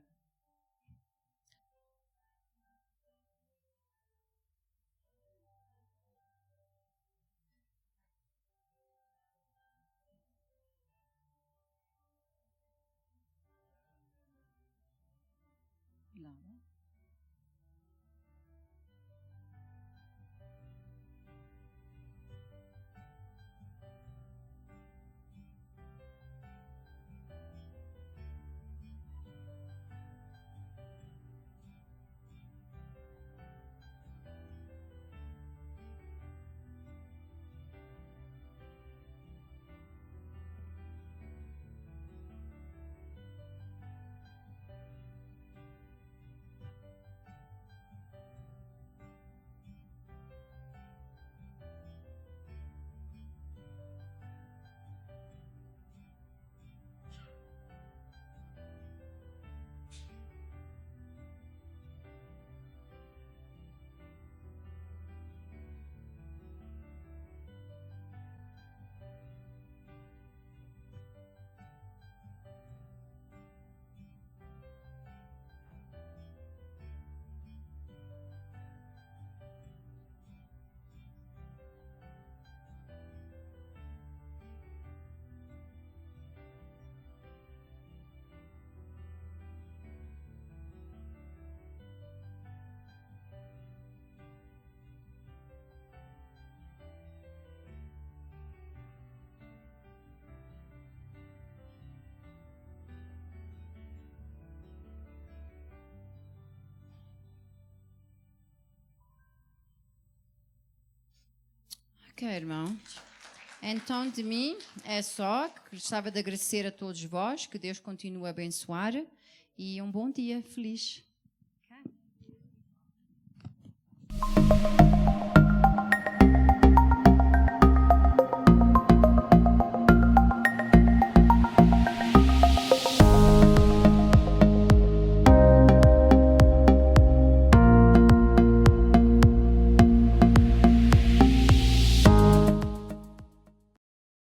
Ok, irmão. Então, de mim, é só. Gostava de agradecer a todos vós, que Deus continue a abençoar e um bom dia feliz.